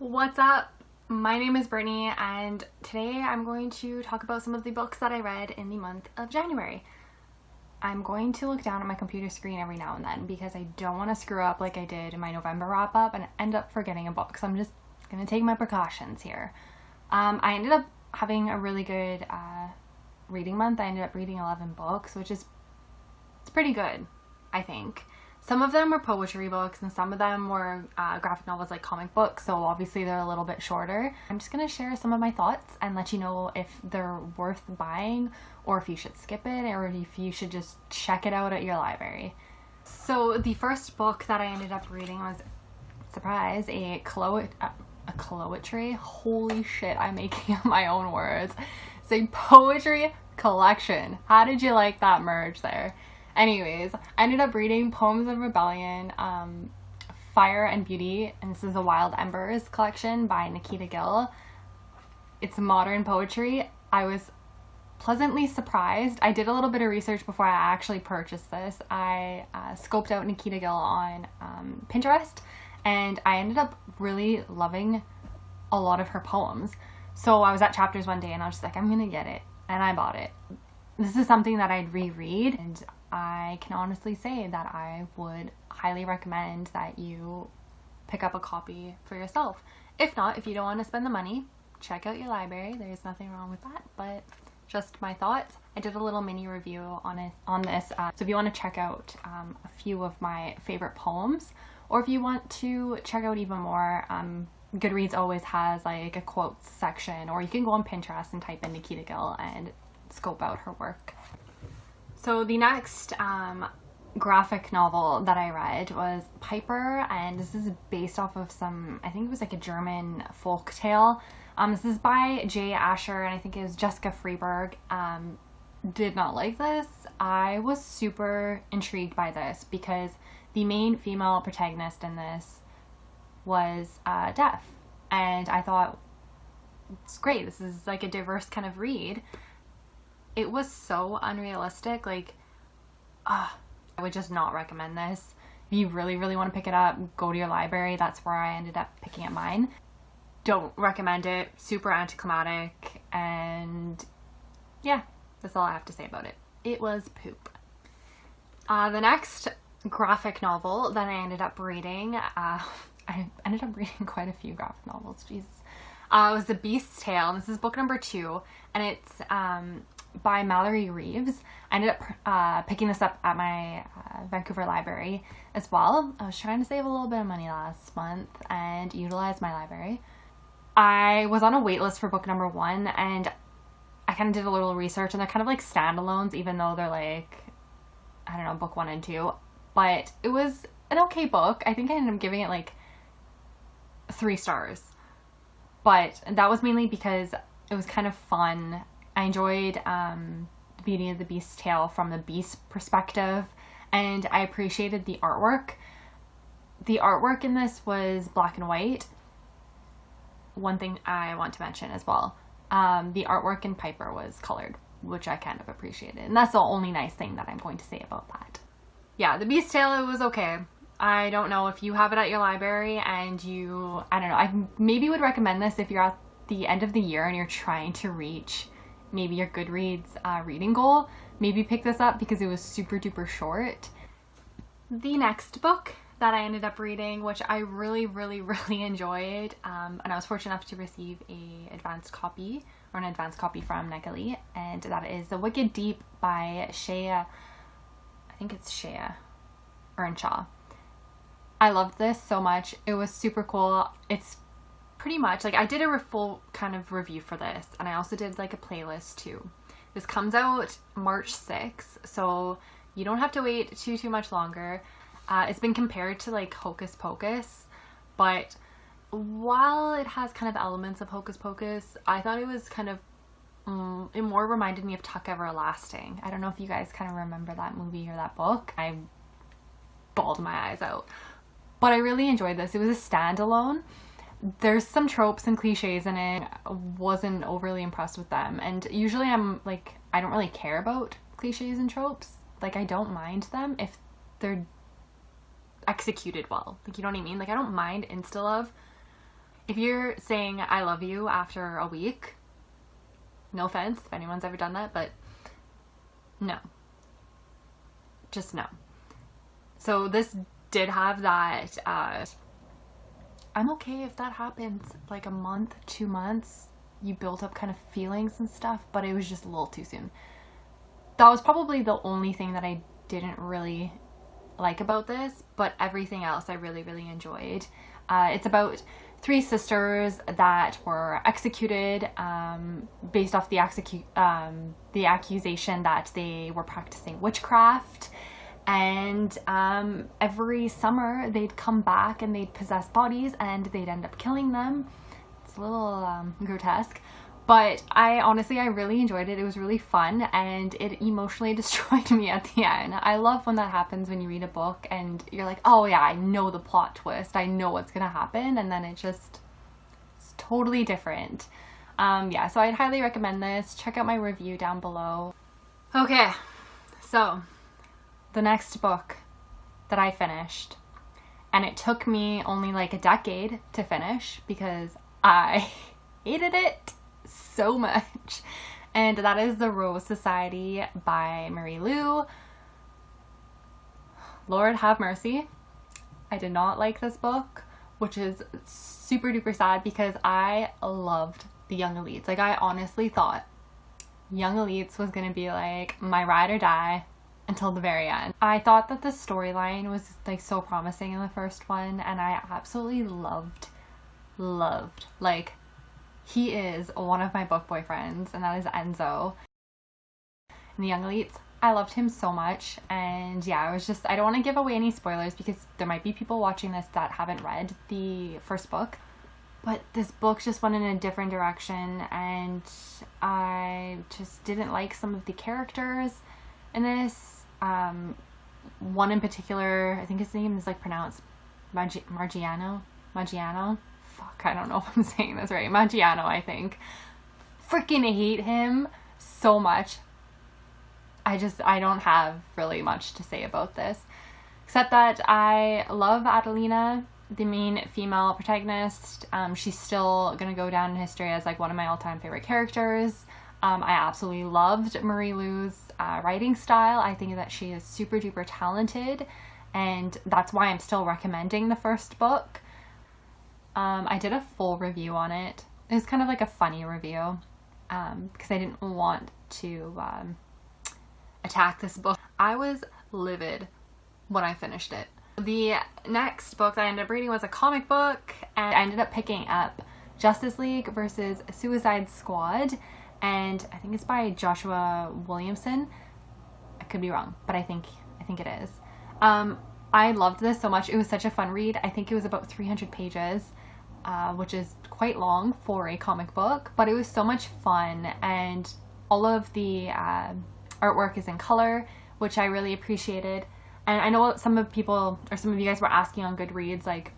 What's up? My name is Brittany and today I'm going to talk about some of the books that I read in the month of January. I'm going to look down at my computer screen every now and then because I don't want to screw up like I did in my November wrap up and end up forgetting a book, so I'm just going to take my precautions here. I ended up having a really good reading month. I ended up reading 11 books, which is pretty good, I think. Some of them were poetry books and some of them were graphic novels like comic books, so obviously they're a little bit shorter. I'm just going to share some of my thoughts and let you know if they're worth buying or if you should skip it or if you should just check it out at your library. So the first book that I ended up reading was, surprise, a poetry. Holy shit, I'm making up my own words. It's a poetry collection. How did you like that merge there? Anyways, I ended up reading Poems of Rebellion, Fire and Beauty, and this is a Wild Embers collection by Nikita Gill. It's modern poetry. I was pleasantly surprised. I did a little bit of research before I actually purchased this. I scoped out Nikita Gill on Pinterest, and I ended up really loving a lot of her poems. So I was at Chapters one day and I was just like, I'm gonna get it, and I bought it. This is something that I'd reread, and I can honestly say that I would highly recommend that you pick up a copy for yourself. If not, if you don't want to spend the money, check out your library. There's nothing wrong with that, but just my thoughts. I did a little mini review on this, so if you want to check out a few of my favorite poems, or if you want to check out even more, Goodreads always has like a quotes section, or you can go on Pinterest and type in Nikita Gill and scope out her work. So the next graphic novel that I read was Piper, and this is based off of some, I think it was like a German folk tale. This is by J. Asher, and I think it was Jessica Freeberg. Did not like this. I was super intrigued by this because the main female protagonist in this was deaf, and I thought, it's great, this is like a diverse kind of read. It was so unrealistic, like, I would just not recommend this. If you really, really want to pick it up, go to your library. That's where I ended up picking up mine. Don't recommend it. Super anticlimactic, and yeah, that's all I have to say about it. It was poop. The next graphic novel that I ended up reading, I ended up reading quite a few graphic novels, Jesus. It was The Beast's Tale, and this is book number 2, and it's by Mallory Reeves. I ended up picking this up at my Vancouver library as well. I was trying to save a little bit of money last month and utilize my library. I was on a wait list for book number 1, and I kind of did a little research, and they're kind of like standalones, even though they're like, I don't know, book 1 and 2. But it was an okay book. I think I ended up giving it like 3 stars. But that was mainly because it was kind of fun. I enjoyed Beauty of the Beast's Tale from the beast perspective, and I appreciated the artwork. The artwork in this was black and white. One thing I want to mention as well, the artwork in Piper was colored, which I kind of appreciated, and that's the only nice thing that I'm going to say about that. Yeah, The Beast's Tale, it was okay. I don't know if you have it at your library and I don't know, I maybe would recommend this if you're at the end of the year and you're trying to reach maybe your Goodreads reading goal. Maybe pick this up because it was super duper short. The next book that I ended up reading, which I really, really, really enjoyed, and I was fortunate enough to receive an advanced copy from Negali, and that is The Wicked Deep by Shea, I think it's Shea Earnshaw. I loved this so much. It was super cool. It's pretty much like, I did a full kind of review for this, and I also did like a playlist too. This comes out March 6th, so you don't have to wait too much longer. It's been compared to like Hocus Pocus, but while it has kind of elements of Hocus Pocus, I thought it was kind of it more reminded me of Tuck Everlasting. I don't know if you guys kind of remember that movie or that book. I bawled my eyes out, but I really enjoyed this. It was a standalone. There's some tropes and cliches in it. I wasn't overly impressed with them, and usually I'm like, I don't really care about cliches and tropes. Like, I don't mind them if they're executed well. Like, you know what I mean? Like, I don't mind insta-love If you're saying I love you after a week, no offense if anyone's ever done that, but no. Just no. So this did have that, I'm okay if that happens like a month, 2 months, you built up kind of feelings and stuff, but it was just a little too soon. That was probably the only thing that I didn't really like about this, but everything else I really, really enjoyed. It's about 3 sisters that were executed based off the accusation that they were practicing witchcraft. And every summer they'd come back and they'd possess bodies and they'd end up killing them. It's a little grotesque, but I really enjoyed it. It was really fun and it emotionally destroyed me at the end. I love when that happens, when you read a book and you're like, oh yeah, I know the plot twist, I know what's gonna happen, and then it's totally different. Yeah, so I'd highly recommend this. Check out my review down below. Okay, so the next book that I finished, and it took me only like a decade to finish because I hated it so much, and that is The Rose Society by Marie Lu. Lord have mercy. I did not like this book, which is super duper sad because I loved the Young Elites. Like, I honestly thought Young Elites was gonna be like my ride or die until the very end. I thought that the storyline was like so promising in the first one, and I absolutely loved, like, he is one of my book boyfriends, and that is Enzo in the Young Elites. I loved him so much, and yeah, I don't want to give away any spoilers because there might be people watching this that haven't read the first book, but this book just went in a different direction, and I just didn't like some of the characters in this. One in particular, I think his name is like pronounced Margiano. Fuck, I don't know if I'm saying this right. Maggiano, I think. Freaking hate him so much. I don't have really much to say about this, except that I love Adelina, the main female protagonist. She's still gonna go down in history as like one of my all-time favorite characters. I absolutely loved Marie Lu's writing style. I think that she is super duper talented, and that's why I'm still recommending the first book. I did a full review on it. It was kind of like a funny review because I didn't want to attack this book. I was livid when I finished it. The next book that I ended up reading was a comic book, and I ended up picking up Justice League versus Suicide Squad, and I think it's by Joshua Williamson. I could be wrong, but I think it is. I loved this so much. It was such a fun read. I think it was about 300 pages, which is quite long for a comic book, but it was so much fun, and all of the artwork is in color, which I really appreciated. And I know some of you guys were asking on Goodreads, like,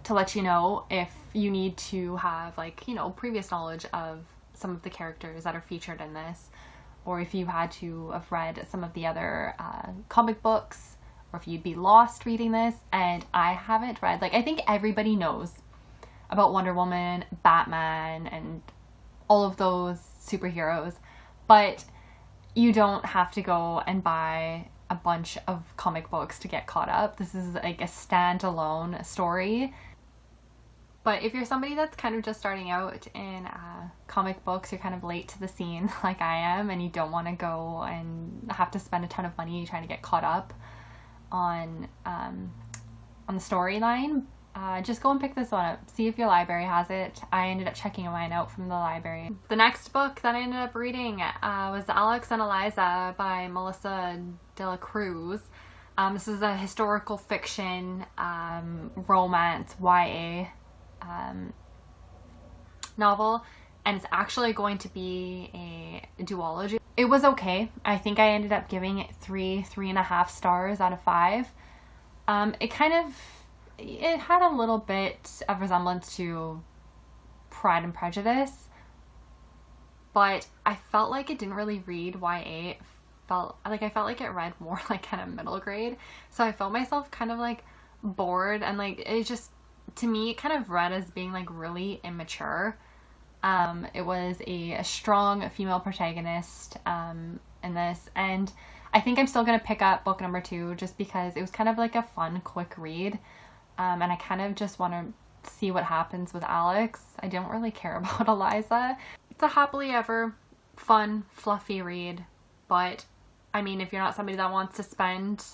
to let you know if you need to have, like, you know, previous knowledge of some of the characters that are featured in this, or if you had to have read some of the other comic books, or if you'd be lost reading this. And I haven't read, like, I think everybody knows about Wonder Woman, Batman, and all of those superheroes, but you don't have to go and buy a bunch of comic books to get caught up. This is like a standalone story. But if you're somebody that's kind of just starting out in comic books, you're kind of late to the scene like I am, and you don't want to go and have to spend a ton of money trying to get caught up on the storyline, just go and pick this one up. See if your library has it. I ended up checking mine out from the library. The next book that I ended up reading was Alex and Eliza by Melissa de la Cruz. This is a historical fiction, romance, YA novel, and it's actually going to be a duology. It was okay. I think I ended up giving it 3.5 stars out of 5. It had a little bit of resemblance to Pride and Prejudice, but I felt like it didn't really read YA. I felt like it read more like kind of middle grade, so I felt myself kind of like bored, and like it just to me, it kind of read as being like really immature. It was a strong female protagonist in this, and I think I'm still going to pick up book number 2 just because it was kind of like a fun, quick read, and I kind of just want to see what happens with Alex. I don't really care about Eliza. It's a happily ever fun, fluffy read, but I mean, if you're not somebody that wants to spend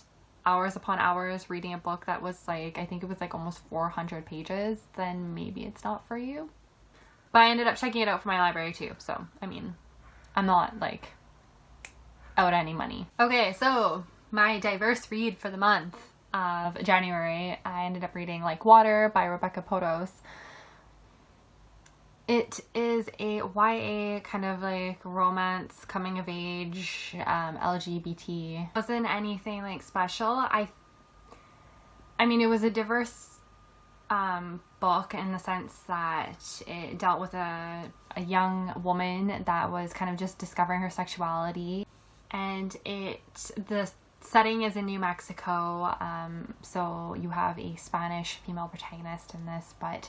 hours upon hours reading a book that was like, I think it was like almost 400 pages, then maybe it's not for you. But I ended up checking it out for my library too, so I mean, I'm not like out any money. Okay, so my diverse read for the month of January, I ended up reading Like Water by Rebecca Potos. It is a YA kind of like romance, coming of age, LGBT. It wasn't anything like special. I mean, it was a diverse book in the sense that it dealt with a young woman that was kind of just discovering her sexuality, and the setting is in New Mexico, so you have a Spanish female protagonist in this, but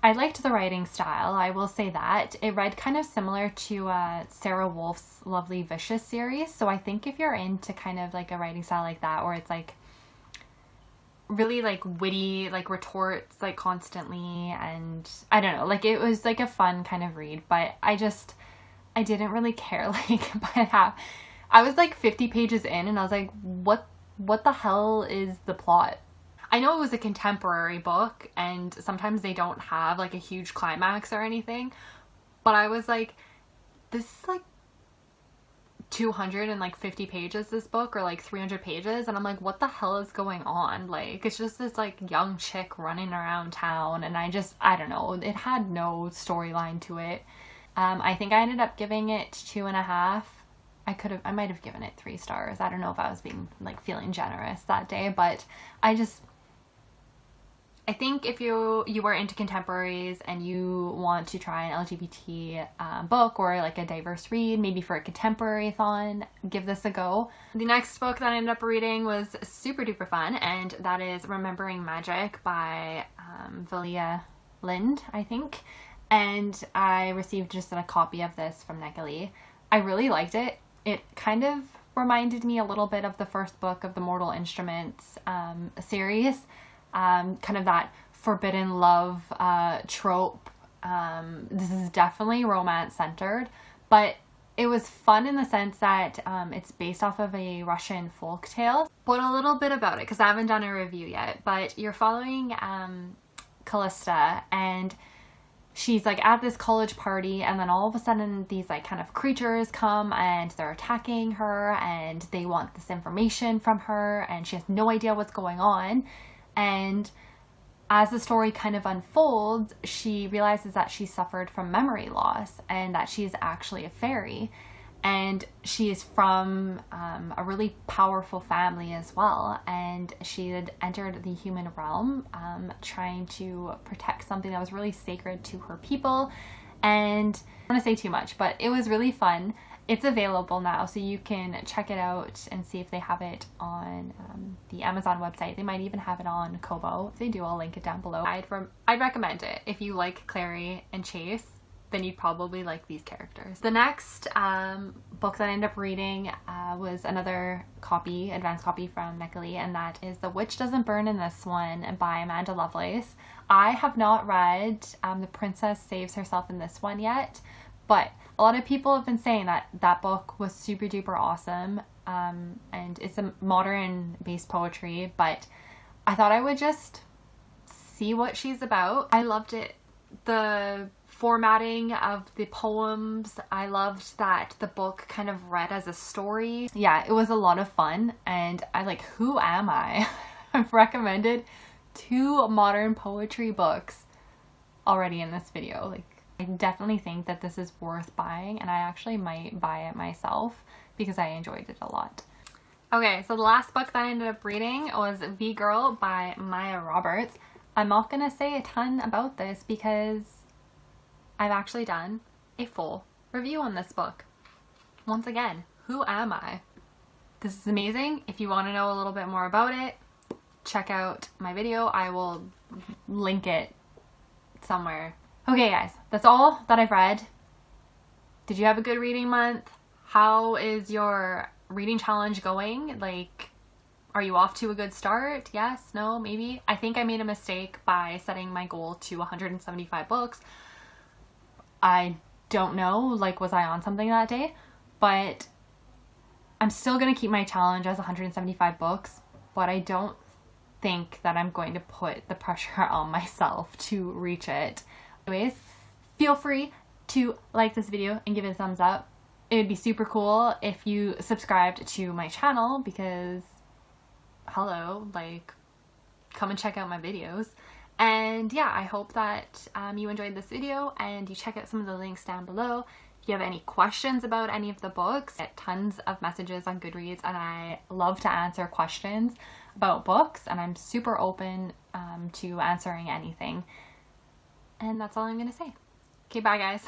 I liked the writing style, I will say that. It read kind of similar to Sarah Wolf's Lovely Vicious series, so I think if you're into kind of like a writing style like that, where it's like really like witty, like retorts like constantly, and I don't know, like it was like a fun kind of read, but I didn't really care like by half. I was like 50 pages in and I was like, what the hell is the plot? I know it was a contemporary book and sometimes they don't have like a huge climax or anything, but I was like, this is like 250 pages, this book, or like 300 pages, and I'm like, what the hell is going on? Like, it's just this like young chick running around town, and I don't know, it had no storyline to it. I think I ended up giving it 2.5. I might have given it 3 stars. I don't know if I was being like feeling generous that day, but I think if you are into contemporaries and you want to try an LGBT book or like a diverse read, maybe for a contemporary-thon, give this a go. The next book that I ended up reading was super duper fun, and that is Remembering Magic by Valia Lind, I think. And I received just a copy of this from Neckley. I really liked it. It kind of reminded me a little bit of the first book of the Mortal Instruments series. Kind of that forbidden love trope. This is definitely romance centered, but it was fun in the sense that it's based off of a Russian folk tale. But a little bit about it, because I haven't done a review yet, but you're following Callista, and she's like at this college party, and then all of a sudden these like kind of creatures come and they're attacking her, and they want this information from her, and she has no idea what's going on. And as the story kind of unfolds, she realizes that she suffered from memory loss and that she's actually a fairy. And she is from a really powerful family as well. And she had entered the human realm trying to protect something that was really sacred to her people. And I don't want to say too much, but it was really fun. It's available now, so you can check it out and see if they have it on the Amazon website. They might even have it on Kobo. If they do, I'll link it down below. I'd recommend it. If you like Clary and Chase, then you'd probably like these characters. The next book that I ended up reading was another copy, advanced copy from Neckley, and that is The Witch Doesn't Burn in This One by Amanda Lovelace. I have not read The Princess Saves Herself in This One yet, but a lot of people have been saying that that book was super duper awesome, and it's a modern based poetry, but I thought I would just see what she's about. I loved it. The formatting of the poems, I loved that the book kind of read as a story. Yeah, it was a lot of fun, and I like, who am I? I've recommended 2 modern poetry books already in this video. Like, I definitely think that this is worth buying, and I actually might buy it myself because I enjoyed it a lot. Okay, so the last book that I ended up reading was V-Girl by Maya Roberts. I'm not gonna say a ton about this because I've actually done a full review on this book. Once again, who am I? This is amazing. If you want to know a little bit more about it, check out my video. I will link it somewhere. Okay guys, that's all that I've read. Did you have a good reading month? How is your reading challenge going? Like, are you off to a good start? Yes? No? Maybe? I think I made a mistake by setting my goal to 175 books. I don't know, like, was I on something that day? But I'm still going to keep my challenge as 175 books, but I don't think that I'm going to put the pressure on myself to reach it. Anyways, feel free to like this video and give it a thumbs up. It would be super cool if you subscribed to my channel because, hello, like, come and check out my videos. And yeah, I hope that you enjoyed this video and you check out some of the links down below. If you have any questions about any of the books, I get tons of messages on Goodreads and I love to answer questions about books and I'm super open to answering anything. And that's all I'm gonna say. Okay, bye guys.